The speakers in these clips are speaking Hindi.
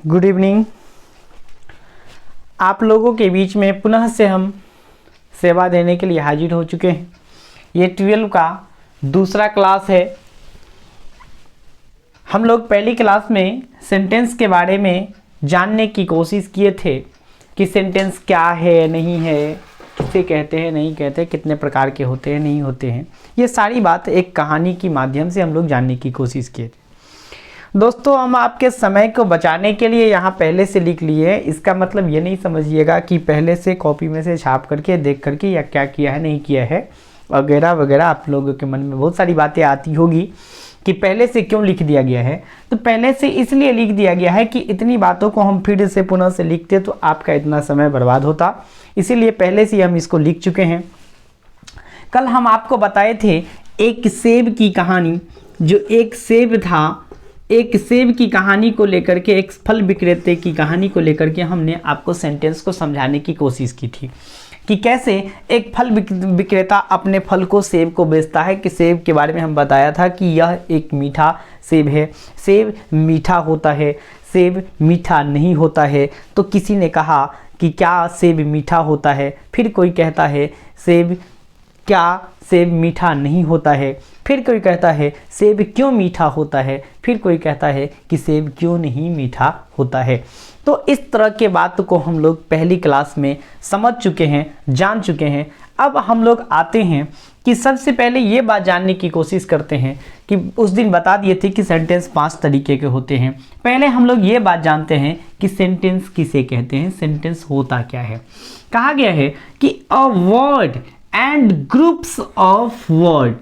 Good evening. आप लोगों के बीच में पुनः से हम सेवा देने के लिए हाजिर हो चुके हैं। ये 12 का दूसरा क्लास है। हम लोग पहली क्लास में सेंटेंस के बारे में जानने की कोशिश किए थे कि सेंटेंस क्या है, नहीं है, किसे कहते हैं, नहीं कहते, कितने प्रकार के होते हैं, नहीं होते हैं। ये सारी बात एक कहानी के माध्यम से हम लोग जानने की कोशिश किए थे। दोस्तों, हम आपके समय को बचाने के लिए यहाँ पहले से लिख लिए हैं। इसका मतलब ये नहीं समझिएगा कि पहले से कॉपी में से छाप करके देख करके या क्या किया है, नहीं किया है वगैरह वगैरह। आप लोगों के मन में बहुत सारी बातें आती होगी कि पहले से क्यों लिख दिया गया है। तो पहले से इसलिए लिख दिया गया है कि इतनी बातों को हम फिर से पुनः से लिखते तो आपका इतना समय बर्बाद होता, इसीलिए पहले से हम इसको लिख चुके हैं। कल हम आपको बताए थे एक सेब की कहानी। जो एक सेब था, एक सेब की कहानी को लेकर के, एक फल विक्रेता की कहानी को लेकर के हमने आपको सेंटेंस को समझाने की कोशिश की थी कि कैसे एक फल विक्रेता अपने फल को, सेब को बेचता है। कि सेब के बारे में हम बताया था कि यह एक मीठा सेब है, सेब मीठा होता है, सेब मीठा नहीं होता है। तो किसी ने कहा कि क्या सेब मीठा होता है, फिर कोई कहता है सेब मीठा नहीं होता है, फिर कोई कहता है सेब क्यों मीठा होता है, फिर कोई कहता है कि सेब क्यों नहीं मीठा होता है। तो इस तरह के बात को हम लोग पहली क्लास में समझ चुके हैं, जान चुके हैं। अब हम लोग आते हैं कि सबसे पहले ये बात जानने की कोशिश करते हैं कि उस दिन बता दिए थे कि सेंटेंस 5 तरीके के होते हैं। पहले हम लोग ये बात जानते हैं कि सेंटेंस किसे कहते हैं, सेंटेंस होता क्या है। कहा गया है कि a word and groups of words,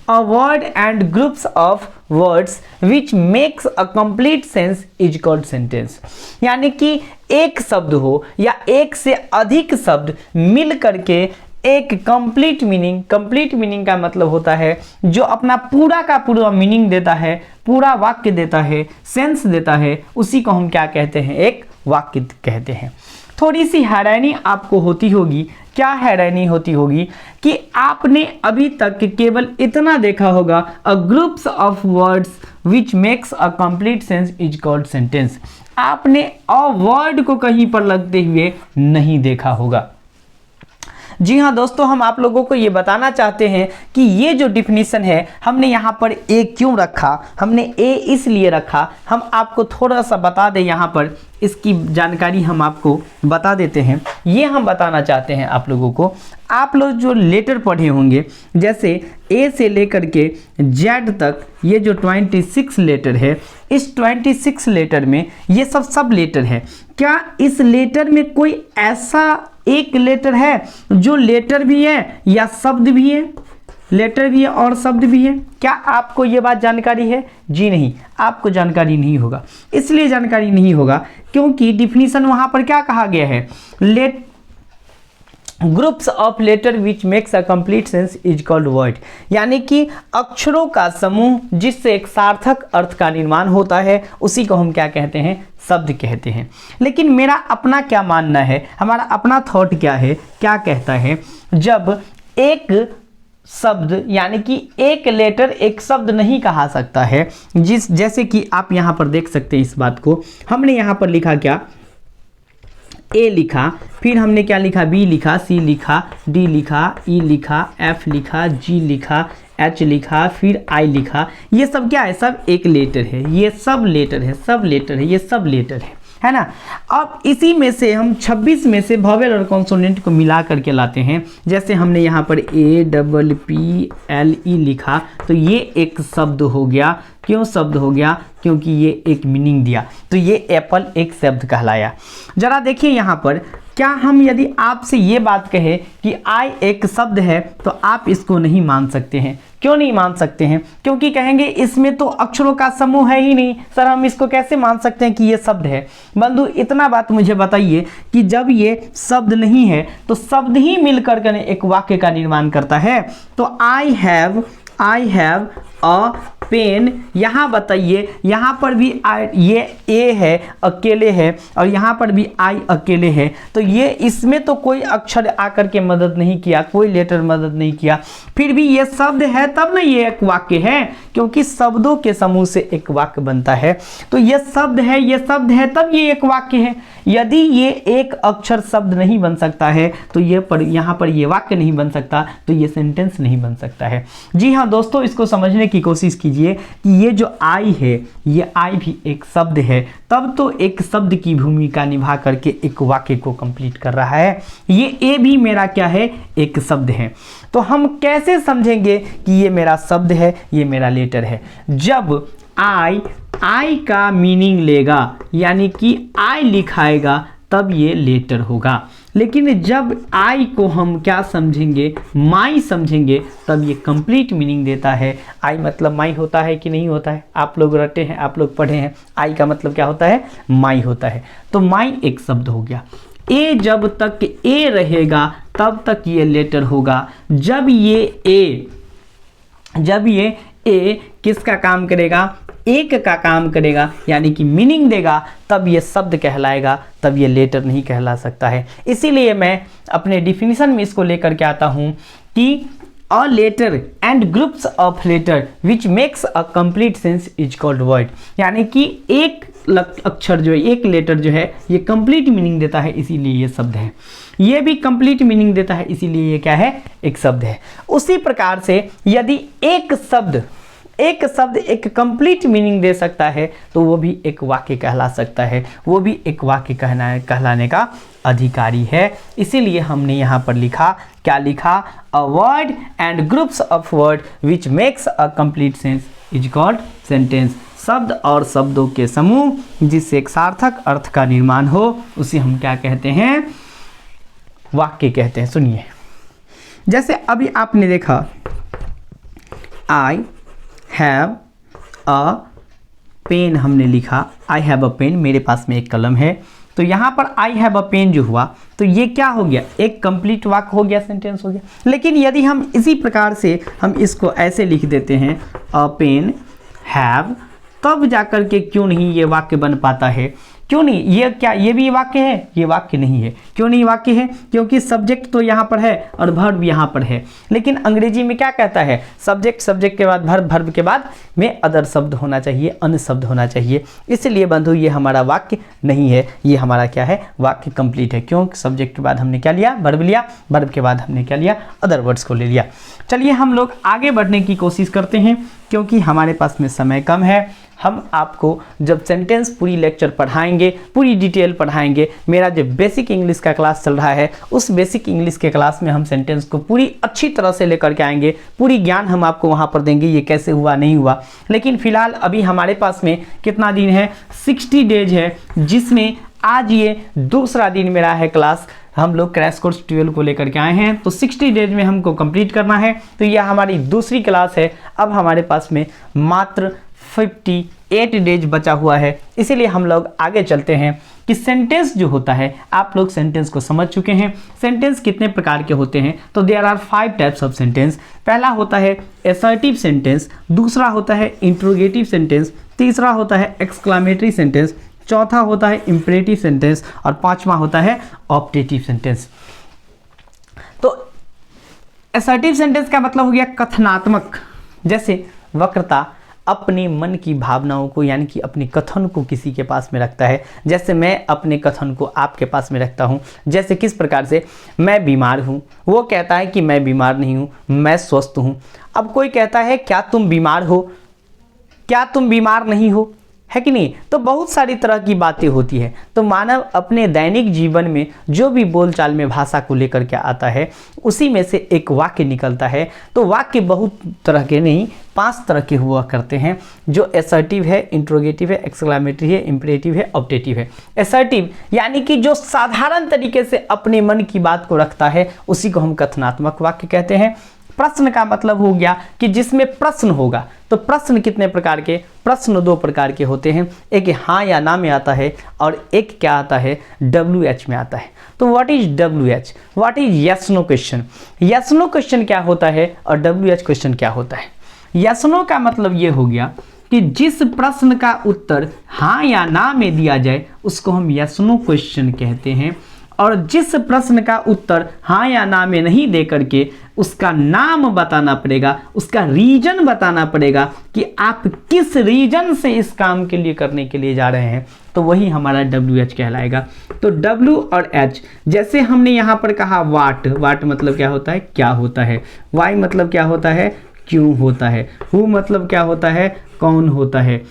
a word and groups of words which makes a complete sense is called sentence। यानी कि एक शब्द हो या एक से अधिक शब्द मिल करके एक कंप्लीट मीनिंग का मतलब होता है जो अपना पूरा का पूरा मीनिंग देता है, पूरा वाक्य देता है, सेंस देता है, उसी को हम क्या कहते हैं, एक वाक्य कहते हैं। थोड़ी सी हैरानी आपको होती होगी। क्या हैरानी होती होगी कि आपने अभी तक केवल इतना देखा होगा, a groups of words which makes a complete sense is called sentence. आपने अ वर्ड को कहीं पर लगते हुए नहीं देखा होगा। जी हाँ दोस्तों, हम आप लोगों को ये बताना चाहते हैं कि ये जो डिफिनीशन है, हमने यहाँ पर ए क्यों रखा, हमने ए इसलिए रखा। हम आपको थोड़ा सा बता दें, यहाँ पर इसकी जानकारी हम आपको बता देते हैं। ये हम बताना चाहते हैं आप लोगों को। आप लोग जो लेटर पढ़े होंगे, जैसे ए से लेकर के जेड तक, ये जो 26 लेटर है, इस 26 लेटर में ये सब लेटर है। क्या इस लेटर में कोई ऐसा एक लेटर है जो लेटर भी है या शब्द भी है? लेटर भी है और शब्द भी है। क्या आपको ये बात जानकारी है? जी नहीं, आपको जानकारी नहीं होगा। इसलिए जानकारी नहीं होगा क्योंकि डिफिनीशन वहां पर क्या कहा गया है, groups of letter which makes a complete sense is called word. यानी कि अक्षरों का समूह जिससे एक सार्थक अर्थ का निर्माण होता है, उसी को हम क्या कहते हैं, शब्द कहते हैं। लेकिन मेरा अपना क्या मानना है, हमारा अपना थॉट क्या है, क्या कहता है, जब एक शब्द यानी कि एक लेटर एक शब्द नहीं कहा सकता है, जैसे कि आप यहाँ पर देख सकते हैं इस बात को। हमने यहाँ पर लिखा क्या, ए लिखा, फिर हमने क्या लिखा, बी लिखा, सी लिखा, डी लिखा, ई लिखा, एफ लिखा, जी लिखा, एच लिखा, फिर आई लिखा। ये सब क्या है, सब एक लेटर है, ये सब लेटर है, सब लेटर है, ये सब लेटर है ना। अब इसी में से हम 26 में से वोवेल और कॉन्सोनेंट को मिला करके लाते हैं। जैसे हमने यहाँ पर APPLE लिखा, तो ये एक शब्द हो गया। क्यों शब्द हो गया? क्योंकि ये एक मीनिंग दिया, तो ये एप्पल एक शब्द कहलाया। जरा देखिए यहाँ पर, क्या हम यदि आपसे ये बात कहें कि आई एक शब्द है, तो आप इसको नहीं मान सकते हैं। क्यों नहीं मान सकते हैं? क्योंकि कहेंगे इसमें तो अक्षरों का समूह है ही नहीं, सर हम इसको कैसे मान सकते हैं कि ये शब्द है। बंधु, इतना बात मुझे बताइए कि जब ये शब्द नहीं है तो शब्द ही मिलकर के एक वाक्य का निर्माण करता है। तो आई हैव अ पेन, यहाँ बताइए, यहाँ पर भी ये ए है, अकेले है, और यहाँ पर भी आई अकेले है, तो ये इसमें तो कोई अक्षर आकर के मदद नहीं किया, कोई लेटर मदद नहीं किया, फिर भी ये शब्द है तब ना ये एक वाक्य है, क्योंकि शब्दों के समूह से एक वाक्य बनता है। तो ये शब्द है, ये शब्द है, तब ये एक वाक्य है। यदि ये एक अक्षर शब्द नहीं बन सकता है तो ये यहाँ पर ये वाक्य नहीं बन सकता, तो ये सेंटेंस नहीं बन सकता है। जी हाँ दोस्तों, इसको समझने की कोशिश कीजिए कि ये जो आई है, ये आई भी एक शब्द है, तब तो एक शब्द की भूमिका निभा करके एक वाक्य को कंप्लीट कर रहा है। ये ए भी मेरा क्या है, एक शब्द है। तो हम कैसे समझेंगे कि ये मेरा शब्द है, ये मेरा लेटर है? जब आई का मीनिंग लेगा, यानी कि आई लिखाएगा, तब ये लेटर होगा। लेकिन जब आई को हम क्या समझेंगे, माई समझेंगे, तब ये कंप्लीट मीनिंग देता है। आई मतलब माई होता है कि नहीं होता है? आप लोग रटे हैं, आप लोग पढ़े हैं, आई का मतलब क्या होता है, माई होता है। तो माई एक शब्द हो गया। ए जब तक ए रहेगा तब तक ये लेटर होगा। जब ये ए किसका काम करेगा, एक का काम करेगा, यानी कि मीनिंग देगा, तब ये शब्द कहलाएगा, तब ये लेटर नहीं कहला सकता है। इसीलिए मैं अपने डिफिनीशन में इसको लेकर के आता हूँ कि a letter and groups of letter which makes a complete sense is called word, यानी कि एक अक्षर जो है, एक लेटर जो है, ये कंप्लीट मीनिंग देता है, इसीलिए ये शब्द है। ये भी कंप्लीट मीनिंग देता है, इसीलिए ये क्या है, एक शब्द है। उसी प्रकार से यदि एक शब्द एक कंप्लीट मीनिंग दे सकता है तो वो भी एक वाक्य कहला सकता है, वो भी एक वाक्य कहलाने का अधिकारी है। इसीलिए हमने यहाँ पर लिखा, क्या लिखा, a word and groups of word which makes a complete sense is called sentence. शब्द और शब्दों के समूह जिससे एक सार्थक अर्थ का निर्माण हो, उसे हम क्या कहते हैं, वाक्य कहते हैं। सुनिए, जैसे अभी आपने देखा, आई हैव अ पेन, हमने लिखा आई हैव अ पेन, मेरे पास में एक कलम है। तो यहाँ पर आई हैव अ पेन जो हुआ, तो ये क्या हो गया, एक कंप्लीट वाक्य हो गया, सेंटेंस हो गया। लेकिन यदि हम इसी प्रकार से हम इसको ऐसे लिख देते हैं, अ पेन हैव, तब जाकर के क्यों नहीं ये वाक्य बन पाता है? क्यों नहीं? ये क्या, ये भी वाक्य है? ये वाक्य नहीं है। क्यों नहीं वाक्य है? क्योंकि सब्जेक्ट तो यहाँ पर है और वर्ब यहाँ पर है। लेकिन अंग्रेजी में क्या कहता है, सब्जेक्ट के बाद वर्ब, वर्ब के बाद में अदर शब्द होना चाहिए, अन्य शब्द होना चाहिए। इसलिए बंधु ये हमारा वाक्य नहीं है, ये हमारा क्या है, वाक्य कंप्लीट है। क्यों? सब्जेक्ट के बाद हमने क्या लिया, वर्ब लिया, वर्ब के बाद हमने क्या लिया, अदर वर्ड्स को ले लिया। चलिए हम लोग आगे बढ़ने की कोशिश करते हैं, क्योंकि हमारे पास में समय कम है। हम आपको जब सेंटेंस पूरी लेक्चर पढ़ाएंगे, पूरी डिटेल पढ़ाएंगे, मेरा जो बेसिक इंग्लिश का क्लास चल रहा है, उस बेसिक इंग्लिश के क्लास में हम सेंटेंस को पूरी अच्छी तरह से लेकर के आएंगे, पूरी ज्ञान हम आपको वहाँ पर देंगे, ये कैसे हुआ नहीं हुआ। लेकिन फिलहाल अभी हमारे पास में कितना दिन है, 60 डेज है, जिसमें आज ये दूसरा दिन मेरा है क्लास। हम लोग क्रैश कोर्स 12 को लेकर के आए हैं, तो 60 डेज में हमको कंप्लीट करना है। तो यह हमारी दूसरी क्लास है। अब हमारे पास में मात्र 58 डेज बचा हुआ है। इसीलिए हम लोग आगे चलते हैं कि सेंटेंस जो होता है, आप लोग सेंटेंस को समझ चुके हैं। सेंटेंस कितने प्रकार के होते हैं, तो there are 5 types of sentence. पहला होता है असर्टिव सेंटेंस, दूसरा होता है इंट्रोगेटिव सेंटेंस, तीसरा होता है एक्सक्लेमेटरी सेंटेंस, चौथा होता है इंपरेटिव सेंटेंस, और पांचवा होता है ऑप्टेटिव सेंटेंस। तो असर्टिव सेंटेंस का मतलब हो गया कथनात्मक, जैसे वक्ता अपने मन की भावनाओं को, यानी कि अपने कथन को किसी के पास में रखता है। जैसे मैं अपने कथन को आपके पास में रखता हूँ। जैसे किस प्रकार से, मैं बीमार हूँ, वो कहता है कि मैं बीमार नहीं हूँ, मैं स्वस्थ हूँ। अब कोई कहता है क्या तुम बीमार हो, क्या तुम बीमार नहीं हो, है कि नहीं? तो बहुत सारी तरह की बातें होती है। तो मानव अपने दैनिक जीवन में जो भी बोलचाल में भाषा को लेकर के आता है, उसी में से एक वाक्य निकलता है। तो वाक्य बहुत तरह के नहीं, 5 तरह के हुआ करते हैं, जो असर्टिव है, इंट्रोगेटिव है, एक्सक्लेमेटरी है, इंपरेटिव है, ऑप्टेटिव है। असर्टिव यानी कि जो साधारण तरीके से अपने मन की बात को रखता है, उसी को हम कथनात्मक वाक्य कहते हैं। प्रश्न का मतलब हो गया कि जिसमें प्रश्न होगा। तो प्रश्न कितने प्रकार के, प्रश्न 2 प्रकार के होते हैं। एक हाँ या ना में आता है, और एक क्या आता है, WH में आता है। तो what is WH, what is yes no question. Yes no question क्या होता है और WH क्वेश्चन क्या होता है। यस नो का मतलब ये हो गया कि जिस प्रश्न का उत्तर हाँ या ना में दिया जाए उसको हम यस नो क्वेश्चन कहते हैं, और जिस प्रश्न का उत्तर हाँ या ना में नहीं दे करके उसका नाम बताना पड़ेगा, उसका रीजन बताना पड़ेगा कि आप किस रीजन से इस काम के लिए करने के लिए जा रहे हैं, तो वही हमारा WH कहलाएगा। तो W और H, जैसे हमने यहाँ पर कहा वाट, वाट मतलब क्या होता है, क्या होता है। वाई मतलब क्या होता है, क्यों होता है। हु मतलब क्या होता है, कौन होता है।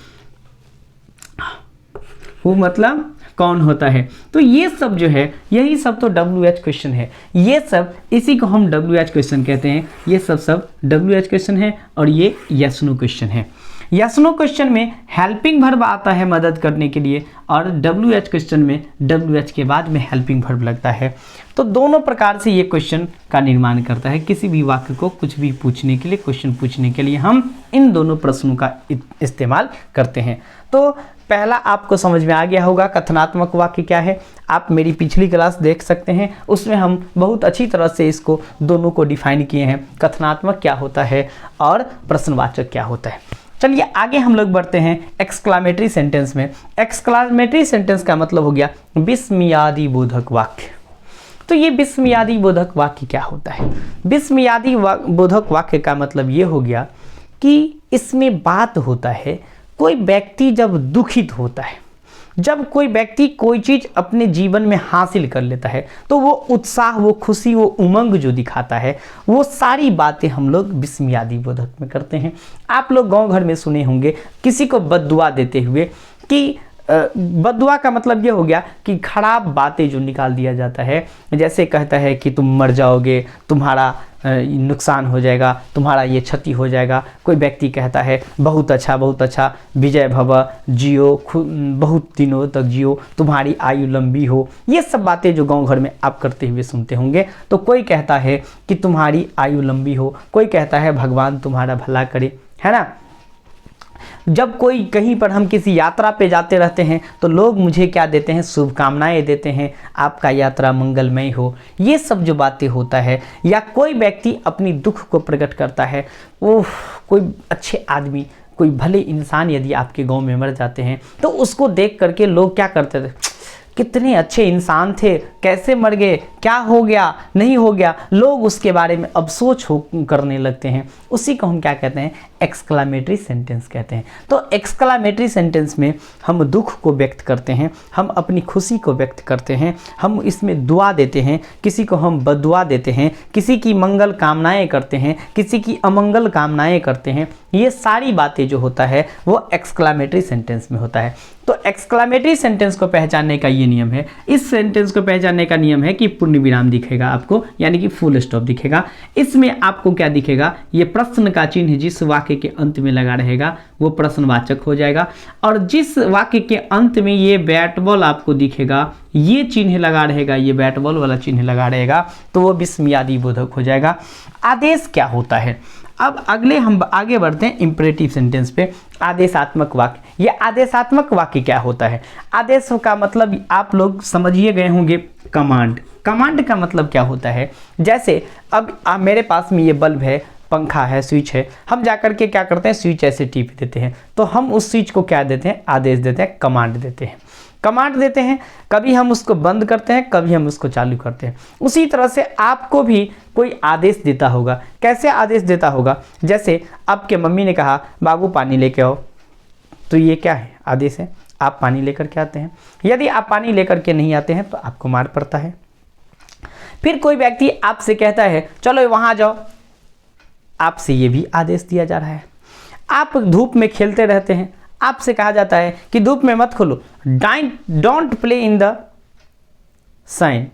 हु मतलब कौन होता है। तो ये सब जो है, यही सब तो WH क्वेश्चन है। ये सब, इसी को हम WH क्वेश्चन कहते हैं। ये सब WH क्वेश्चन है और ये यस नो क्वेश्चन है। यस नो क्वेश्चन में हेल्पिंग वर्ब आता है मदद करने के लिए, और WH क्वेश्चन में WH के बाद में हेल्पिंग वर्ब लगता है। तो दोनों प्रकार से ये क्वेश्चन का निर्माण करता है। किसी भी वाक्य को कुछ भी पूछने के लिए, क्वेश्चन पूछने के लिए हम इन दोनों प्रश्नों का इस्तेमाल करते हैं। तो पहला आपको समझ में आ गया होगा कथनात्मक वाक्य क्या है। आप मेरी पिछली क्लास देख सकते हैं, उसमें हम बहुत अच्छी तरह से इसको दोनों को डिफाइन किए हैं, कथनात्मक क्या होता है और प्रश्नवाचक क्या होता है। चलिए आगे हम लोग बढ़ते हैं एक्सक्लामेटरी सेंटेंस में। एक्सक्लामेटरी सेंटेंस का मतलब हो गया विस्मयादि बोधक वाक्य। तो ये विस्मयादि बोधक वाक्य क्या होता है। विस्मयादि बोधक वाक्य का मतलब ये हो गया कि इसमें बात होता है, कोई व्यक्ति जब दुखित होता है, जब कोई व्यक्ति कोई चीज़ अपने जीवन में हासिल कर लेता है, तो वो उत्साह, वो खुशी, वो उमंग जो दिखाता है, वो सारी बातें हम लोग विस्मयादि बोधक में करते हैं। आप लोग गांव घर में सुने होंगे किसी को बद्दुआ देते हुए, कि बद्दुआ का मतलब ये हो गया कि खराब बातें जो निकाल दिया जाता है, जैसे कहता है कि तुम मर जाओगे, तुम्हारा नुकसान हो जाएगा, तुम्हारा ये क्षति हो जाएगा। कोई व्यक्ति कहता है बहुत अच्छा विजय भव, जियो, बहुत दिनों तक जियो, तुम्हारी आयु लंबी हो। ये सब बातें जो गांव घर में आप करते हुए सुनते होंगे। तो कोई कहता है कि तुम्हारी आयु लंबी हो, कोई कहता है भगवान तुम्हारा भला करे, है ना। जब कोई कहीं पर हम किसी यात्रा पे जाते रहते हैं तो लोग मुझे क्या देते हैं, शुभकामनाएं देते हैं, आपका यात्रा मंगलमय हो। ये सब जो बातें होता है, या कोई व्यक्ति अपनी दुख को प्रकट करता है, वो कोई अच्छे आदमी, कोई भले इंसान यदि आपके गांव में मर जाते हैं तो उसको देख करके लोग क्या करते थे, कितने अच्छे इंसान थे, कैसे मर गए, क्या हो गया, नहीं हो गया, लोग उसके बारे में अफसोस करने लगते हैं। उसी को हम क्या कहते हैं, एक्सक्लामेटरी सेंटेंस कहते हैं। तो एक्सक्लामेटरी सेंटेंस में हम दुख को व्यक्त करते हैं, हम अपनी खुशी को व्यक्त करते हैं, हम इसमें दुआ देते हैं, किसी को हम बदुआ देते हैं, किसी की मंगल कामनाएं करते हैं, किसी की अमंगल कामनाएं करते हैं। ये सारी बातें जो होता है वो एक्सक्लामेटरी सेंटेंस में होता है। तो एक्सक्लामेटरी सेंटेंस को पहचानने का ये नियम है। इस सेंटेंस को पहचानने का नियम है कि पूर्ण विराम दिखेगा आपको, यानी कि फुल स्टॉप दिखेगा। इसमें आपको क्या दिखेगा, ये प्रश्न का चिन्ह जिस वाक्य के अंत में लगा रहेगा वो प्रश्नवाचक हो जाएगा, और जिस वाक्य के अंत में ये बैट बॉल आपको दिखेगा, ये चिन्ह लगा रहेगा, ये बैट बॉल वाला चिन्ह लगा रहेगा, तो वो विस्मयादि बोधक हो जाएगा। आदेश क्या होता है, अब अगले हम आगे बढ़ते हैं इंपरेटिव सेंटेंस पे। आदेशात्मक वाक्य, ये आदेशात्मक वाक्य क्या होता है। आदेश का मतलब आप लोग समझिए गए होंगे, कमांड। कमांड का मतलब क्या होता है, जैसे अब मेरे पास में ये बल्ब है, पंखा है, स्विच है, हम जाकर के क्या करते हैं, स्विच ऐसे टिप देते हैं, तो हम उस स्विच को क्या देते हैं, आदेश देते हैं, कमांड देते हैं। कमांड देते हैं, कभी हम उसको बंद करते हैं, कभी हम उसको चालू करते हैं। उसी तरह से आपको भी कोई आदेश देता होगा। कैसे आदेश देता होगा, जैसे आपके मम्मी ने कहा बाबू पानी लेके आओ, तो ये क्या है, आदेश है, आप पानी लेकर के आते हैं। यदि आप पानी लेकर के नहीं आते हैं तो आपको मार पड़ता है। फिर कोई व्यक्ति आपसे कहता है चलो वहाँ जाओ, आपसे ये भी आदेश दिया जा रहा है। आप धूप में खेलते रहते हैं, आपसे कहा जाता है कि धूप में मत खोलो, डोंट प्ले इन द सन,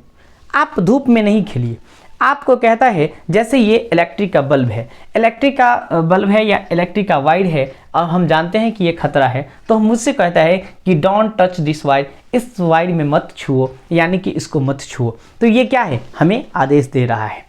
आप धूप में नहीं खेलिए। आपको कहता है, जैसे ये इलेक्ट्रिक का बल्ब है, इलेक्ट्रिक का बल्ब है या इलेक्ट्रिक का वायर है, और हम जानते हैं कि ये खतरा है, तो मुझसे कहता है कि डोंट टच दिस वायर, इस वायर में मत छुओ, यानी कि इसको मत छुओ। तो ये क्या है, हमें आदेश दे रहा है।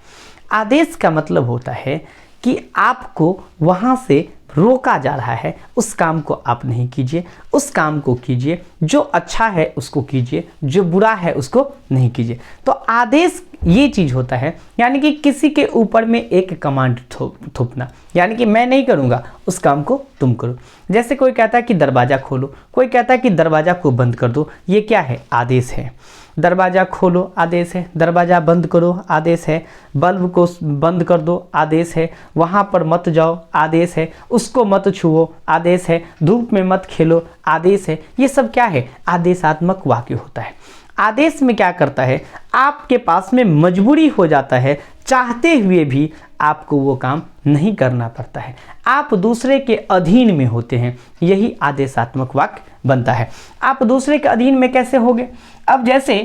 आदेश का मतलब होता है कि आपको वहाँ से रोका जा रहा है, उस काम को आप नहीं कीजिए, उस काम को कीजिए, जो अच्छा है उसको कीजिए, जो बुरा है उसको नहीं कीजिए। तो आदेश ये चीज होता है, यानी कि किसी के ऊपर में एक कमांड थोपना, यानी कि मैं नहीं करूंगा उस काम को तुम करो। जैसे कोई कहता है कि दरवाजा खोलो, कोई कहता है कि दरवाजा को बंद कर दो, ये क्या है? आदेश है। दरवाजा खोलो आदेश है, दरवाजा बंद करो आदेश है, बल्ब को बंद कर दो आदेश है, वहाँ पर मत जाओ आदेश है, उसको मत छुओ आदेश है, धूप में मत खेलो आदेश है। ये सब क्या है? आदेशात्मक वाक्य होता है। आदेश में क्या करता है? आपके पास में मजबूरी हो जाता है, चाहते हुए भी आपको वो काम नहीं करना पड़ता है, आप दूसरे के अधीन में होते हैं, यही आदेशात्मक वाक्य बनता है। आप दूसरे के अधीन में कैसे होगे? अब जैसे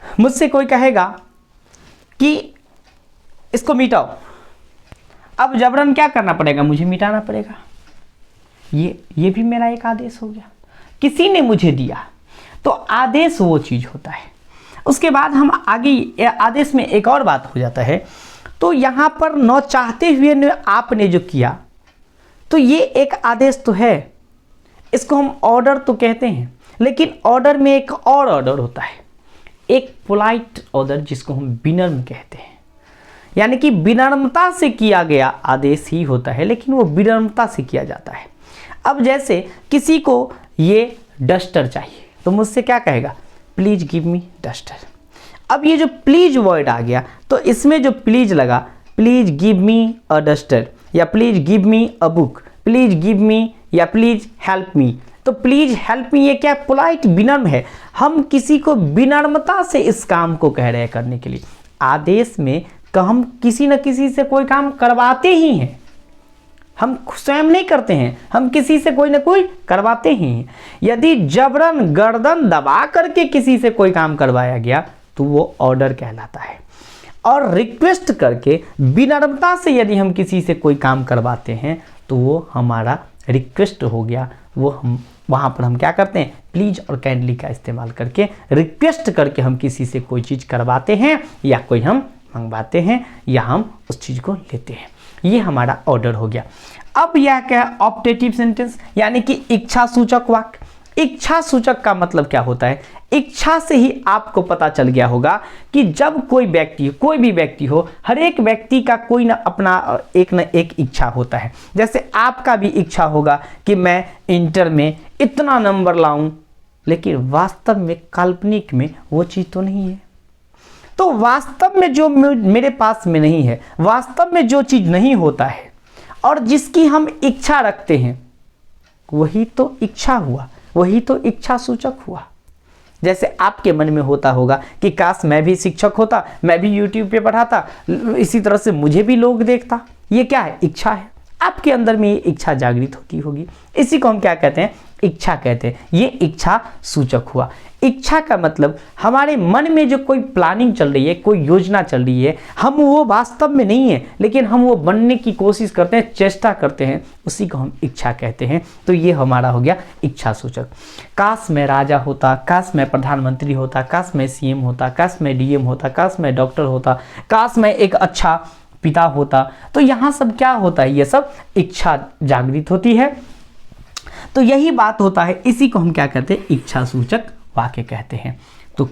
मुझसे कोई कहेगा कि इसको मिटाओ, अब जबरन क्या करना पड़ेगा? मुझे मिटाना पड़ेगा। ये भी मेरा एक आदेश हो गया, किसी ने मुझे दिया, तो आदेश वो चीज होता है। उसके बाद हम आगे आदेश में एक और बात हो जाता है, तो यहाँ पर न चाहते हुए ने आपने जो किया, तो ये एक आदेश तो है, इसको हम ऑर्डर तो कहते हैं, लेकिन ऑर्डर में एक और ऑर्डर होता है, एक पोलाइट ऑर्डर जिसको हम विनम्र कहते हैं, यानी कि विनम्रता से किया गया आदेश ही होता है, लेकिन वो विनम्रता से किया जाता है। अब जैसे किसी को ये डस्टर चाहिए, तो मुझसे क्या कहेगा? Please give me duster. अब ये जो प्लीज वर्ड आ गया, तो इसमें जो प्लीज लगा, please give me a duster, या please give me a book, please give me, या प्लीज हेल्प मी। तो प्लीज हेल्प मी ये क्या? पोलाइट विनम्र है, हम किसी को विनम्रता से इस काम को कह रहे हैं करने के लिए। आदेश में हम किसी न किसी से कोई काम करवाते ही हैं, हम स्वयं नहीं करते हैं, हम किसी से कोई ना कोई करवाते ही हैं। यदि जबरन गर्दन दबा करके किसी से कोई काम करवाया गया तो वो ऑर्डर कहलाता है, और रिक्वेस्ट करके विनम्रता से यदि हम किसी से कोई काम करवाते हैं तो वो हमारा रिक्वेस्ट हो गया। वो हम वहाँ पर हम क्या करते हैं? प्लीज और काइंडली का इस्तेमाल करके रिक्वेस्ट करके हम किसी से कोई चीज़ करवाते हैं, या कोई हम मंगवाते हैं, या हम उस चीज़ को लेते हैं। ये हमारा ऑर्डर हो गया। अब यह क्या है? ऑप्टेटिव सेंटेंस, यानी कि इच्छा सूचक वाक्य। इच्छा सूचक का मतलब क्या होता है? इच्छा से ही आपको पता चल गया होगा कि जब कोई व्यक्ति, कोई भी व्यक्ति हो, हर एक व्यक्ति का कोई ना अपना एक न एक इच्छा होता है। जैसे आपका भी इच्छा होगा कि मैं इंटर में इतना नंबर लाऊं, लेकिन वास्तव में काल्पनिक में वो चीज़ तो नहीं है। तो वास्तव में जो मेरे पास में नहीं है, वास्तव में जो चीज़ नहीं होता है और जिसकी हम इच्छा रखते हैं, वही तो इच्छा हुआ, वही तो इच्छा सूचक हुआ। जैसे आपके मन में होता होगा कि काश मैं भी शिक्षक होता, मैं भी YouTube पे पढ़ाता, इसी तरह से मुझे भी लोग देखता। ये क्या है? इच्छा है। आपके अंदर में ये इच्छा जागृत होती होगी, इसी को हम क्या कहते हैं? इच्छा कहते हैं। ये इच्छा सूचक हुआ। इच्छा का मतलब हमारे मन में जो कोई प्लानिंग चल रही है, कोई योजना चल रही है, हम वो वास्तव में नहीं है, लेकिन हम वो बनने की कोशिश करते हैं, चेष्टा करते हैं, उसी को हम इच्छा कहते हैं। तो ये हमारा हो गया इच्छा सूचक। काश मैं राजा होता, काश मैं प्रधानमंत्री होता, काश मैं CM होता, काश मैं DM होता, काश मैं डॉक्टर होता, काश मैं एक अच्छा पिता होता। तो यहाँ सब क्या होता है? ये सब इच्छा जागृत होती है। तो यही बात होता है, इसी को हम क्या कहते हैं? इच्छा सूचक वाक्य कहते हैं। तो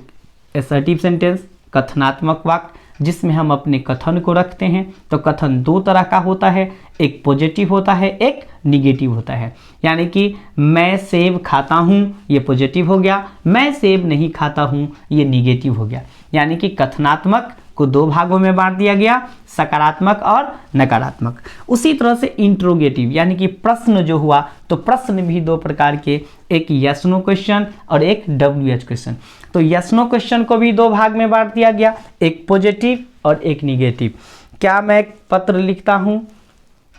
असर्टिव सेंटेंस, कथनात्मक वाक्य, जिसमें हम अपने कथन को रखते हैं। तो कथन दो तरह का होता है, एक पॉजिटिव होता है, एक निगेटिव होता है। यानी कि मैं सेब खाता हूँ, ये पॉजिटिव हो गया, मैं सेब नहीं खाता हूँ, ये निगेटिव हो गया। यानी कि कथनात्मक को दो भागों में बांट दिया गया, सकारात्मक और नकारात्मक। उसी तरह से इंट्रोगेटिव, यानी कि प्रश्न जो हुआ, तो प्रश्न भी दो प्रकार के, एक यस नो क्वेश्चन और एक WH क्वेश्चन। तो यस नो क्वेश्चन को भी दो भाग में बांट दिया गया, एक पॉजिटिव और एक निगेटिव। क्या मैं पत्र लिखता हूँ?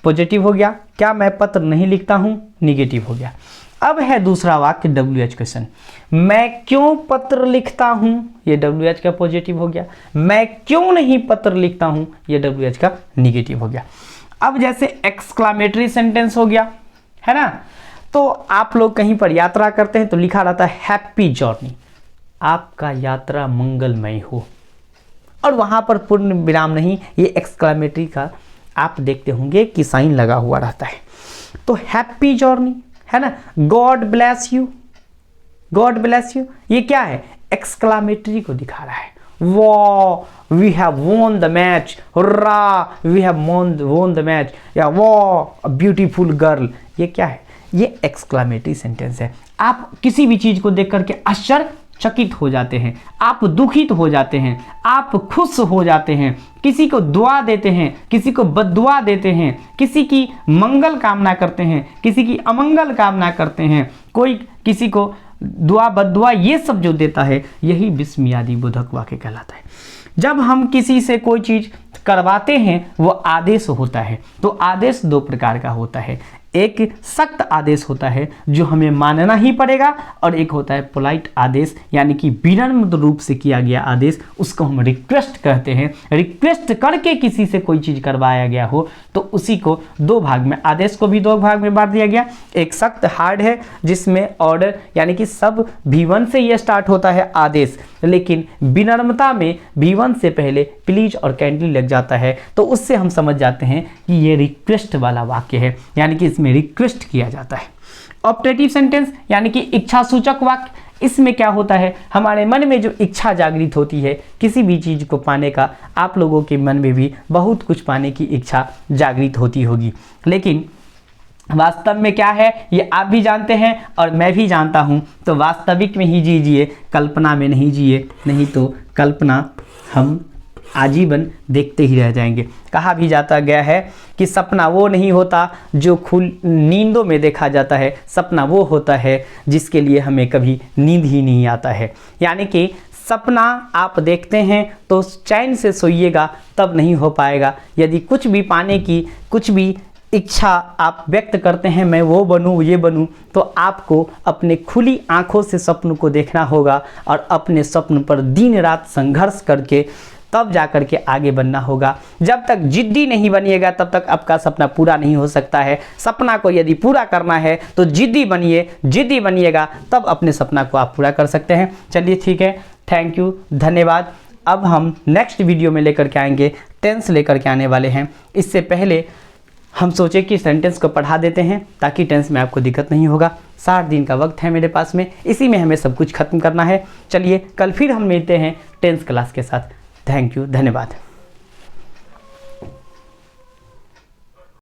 पॉजिटिव हो गया। क्या मैं पत्र नहीं लिखता हूँ? निगेटिव हो गया। अब है दूसरा वाक्य WH क्वेश्चन, मैं क्यों पत्र लिखता हूं, ये WH का पॉजिटिव हो गया। मैं क्यों नहीं पत्र लिखता हूं, ये WH का निगेटिव हो गया। अब जैसे एक्सक्लामेटरी सेंटेंस हो गया, है ना। तो आप लोग कहीं पर यात्रा करते हैं तो लिखा रहता है हैप्पी जर्नी, आपका यात्रा मंगलमय हो, और वहां पर पूर्ण विराम नहीं, ये एक्सक्लामेटरी का आप देखते होंगे कि साइन लगा हुआ रहता है। तो हैप्पी जर्नी, है ना। God bless you, God bless you, ये क्या है? एक्सक्लामेटरी को दिखा रहा है। वाह we have won the match, hurrah we have won the match, या वाह ब्यूटीफुल गर्ल। ये क्या है? ये एक्सक्लेमेटरी सेंटेंस है। आप किसी भी चीज को देख करके आश्चर्यचकित हो जाते हैं, आप दुखित हो जाते हैं, आप खुश हो जाते हैं, किसी को दुआ देते हैं, किसी को बद्दुआ देते हैं, किसी की मंगल कामना करते हैं, किसी की अमंगल कामना करते हैं, कोई किसी को दुआ बद्दुआ ये सब जो देता है, यही विस्मयादि बोधक वाक्य कहलाता है। जब हम किसी से कोई चीज करवाते हैं वो आदेश होता है। तो आदेश दो प्रकार का होता है, एक सख्त आदेश होता है जो हमें मानना ही पड़ेगा, और एक होता है पोलाइट आदेश, यानी कि विनम्र रूप से किया गया आदेश, उसको हम रिक्वेस्ट कहते हैं। रिक्वेस्ट करके किसी से कोई चीज़ करवाया गया हो तो उसी को दो भाग में, आदेश को भी दो भाग में बांट दिया गया। एक सख्त हार्ड है जिसमें ऑर्डर यानी कि सब V1 से ये स्टार्ट होता है आदेश, लेकिन विनम्रता में V1 से पहले प्लीज और काइंडली लग जाता है, तो उससे हम समझ जाते हैं कि ये रिक्वेस्ट वाला वाक्य है, यानी कि इसमें रिक्वेस्ट किया जाता है। ऑप्टेटिव सेंटेंस यानी कि इच्छा सूचक वाक्य, इसमें क्या होता है, हमारे मन में जो इच्छा जागृत होती है किसी भी चीज को पाने का, आप लोगों के मन में भी बहुत कुछ पाने की इच्छा जागृत होती होगी, लेकिन वास्तव में क्या है ये आप भी जानते हैं और मैं भी जानता हूं। तो वास्तविक में ही जीजिए, कल्पना में नहीं जिए, नहीं तो कल्पना हम आजीवन देखते ही रह जाएंगे। कहा भी जाता गया है कि सपना वो नहीं होता जो नींदों में देखा जाता है, सपना वो होता है जिसके लिए हमें कभी नींद ही नहीं आता है। यानी कि सपना आप देखते हैं तो चैन से सोइएगा, तब नहीं हो पाएगा। यदि कुछ भी पाने की, कुछ भी इच्छा आप व्यक्त करते हैं, मैं वो बनूं ये बनूं, तो आपको अपने खुली आंखों से सपनों को देखना होगा और अपने स्वप्न पर दिन रात संघर्ष करके तब जाकर के आगे बढ़ना होगा। जब तक जिद्दी नहीं बनिएगा तब तक आपका सपना पूरा नहीं हो सकता है। सपना को यदि पूरा करना है तो जिद्दी बनिए, जिद्दी बनिएगा तब अपने सपना को आप पूरा कर सकते हैं। चलिए ठीक है, थैंक यू, धन्यवाद। अब हम नेक्स्ट वीडियो में लेकर के आएंगे, टेंस लेकर के आने वाले हैं। इससे पहले हम सोचे कि सेंटेंस को पढ़ा देते हैं ताकि टेंस में आपको दिक्कत नहीं होगा। 60 दिन का वक्त है मेरे पास में, इसी में हमें सब कुछ खत्म करना है। चलिए कल फिर हम मिलते हैं टेंस क्लास के साथ। थैंक यू, धन्यवाद।